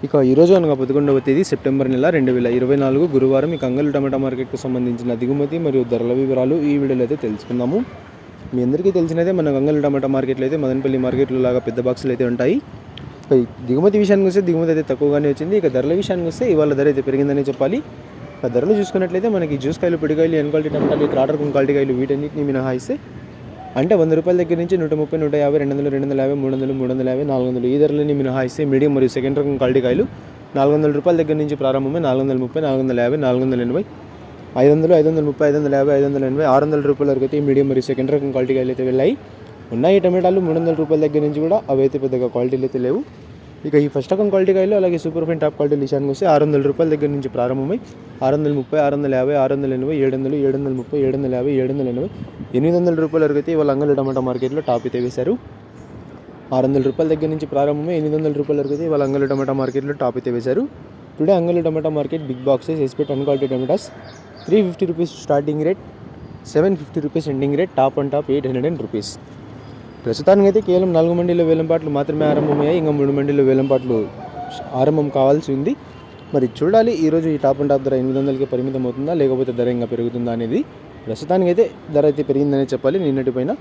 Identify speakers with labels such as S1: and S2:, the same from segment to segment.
S1: ఇక ఈరోజు అనగా 11వ తేదీ సెప్టెంబర్ నెల 2024 గురువారం ఇక అంగళ్ళు టమాటా మార్కెట్కు సంబంధించిన దిగుమతి మరియు ధరల వివరాలు ఈ వీడియోలో అయితే తెలుసుకుందాము. మీ అందరికీ తెలిసినదే మన అంగళ్ళు టమాటా మార్కెట్లో అయితే మదనపల్లి మార్కెట్లో లాగా పెద్ద బాక్సులు అయితే ఉంటాయి. ఇక దిగుమతి విషయానికి వస్తే దిగుమతి అయితే తక్కువగానే వచ్చింది. ఇక ధరల విషయానికి వస్తే ఇవాళ ధర అయితే పెరిగిందని చెప్పాలి. ఇక ధరలు చూసుకున్నట్లయితే మనకి జ్యూస్ కాయలు, పొడికాయలు, ఎన్ క్వాలిటీ టమాటాలు, ఇక ఆర్డర్ క్వాలిటీ కాయలు వీటన్నిటిని మినహాయిస్తే అంటే 100 రూపాయల దగ్గర నుంచి 130, 150, 200, 250, 300, 350, 400 ఈ ధరలని మినహాయిస్తే మీడియం మరియు సెకండ్ రకం క్వాలిటీ కాయలు 400 రూపాయల దగ్గర నుంచి ప్రారంభమై 430, 450, 480, 500, 530, 550, 580, 600 రూపాయల వరకు అయితే ఈ మీడియం మరియు సెకండ్ రకం క్వాలిటీ కాయలు అయితే వెళ్ళాయి. ఉన్నాయి టమాటాలు 300 రూపాయల దగ్గర నుంచి కూడా అవి అయితే పెద్దగా క్వాలిటీలు అయితే లేవు. ఇక ఈ ఫస్ట్ రకం క్వాలిటీ కాయలు అలాగే సూపర్ ఫైన్ టాప్ క్వాలిటీ విషయానికి వస్తే 600 రూపాయల దగ్గర నుంచి ప్రారంభమై 630, 650, 680, 700, 730, 750, 780, 800 రూపాయల వరకు అయితే ఇవాళ అంగళ్ళు టమాటా మార్కెట్లో టాప్ అయితే వేశారు. 600 రూపాయల దగ్గర నుంచి ప్రారంభమై 800 రూపాయల వరకు అయితే ఇవాళ అంగళ్ళు టమాటా మార్కెట్లో టాప్ అయితే వేశారు. Today Angallu tomato market big boxes expect an quality tomatoes 350 rupees starting rate, 750 rupees ending rate, top and top 800 rupees. ప్రస్తుతానికి అయితే కేవలం 4 మండీల వేలంపాట్లు మాత్రమే ఆరంభమయ్యాయి. ఇంకా 3 మండీల వేలంపాట్లు ఆరంభం కావాల్సి ఉంది. మరి చూడాలి ఈరోజు ఈ టాప్ అండ్ టాప్ ధర 800కి పరిమితం అవుతుందా లేకపోతే ధర ఇంకా పెరుగుతుందా అనేది. ప్రస్తుతానికి అయితే ధర అయితే పెరిగిందనే చెప్పాలి నిన్నటి పైన.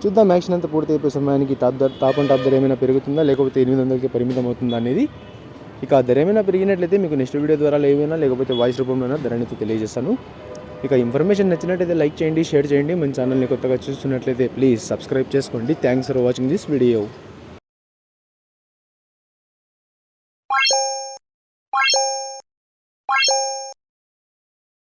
S1: చూద్దాం యాక్షన్ అంతా పూర్తి అయిపోయే సమయానికి టాప్ అండ్ టాప్ ధర ఏమైనా పెరుగుతుందా లేకపోతే 800కి పరిమితం అవుతుందా అనేది. ఇక ఆ ధర ఏమైనా పెరిగినట్లయితే మీకు నెక్స్ట్ వీడియో ద్వారా ఏమైనా లేకపోతే వాయిస్ రూపంలోనే ధరని అయితే తెలియజేస్తాను. ఇక ఇన్ఫర్మేషన్ నచ్చినట్లయితే లైక్ చేయండి, షేర్ చేయండి. మన ఛానల్ని కొత్తగా చూస్తున్నట్లయితే ప్లీజ్ సబ్స్క్రైబ్ చేసుకోండి. Thanks for watching this video.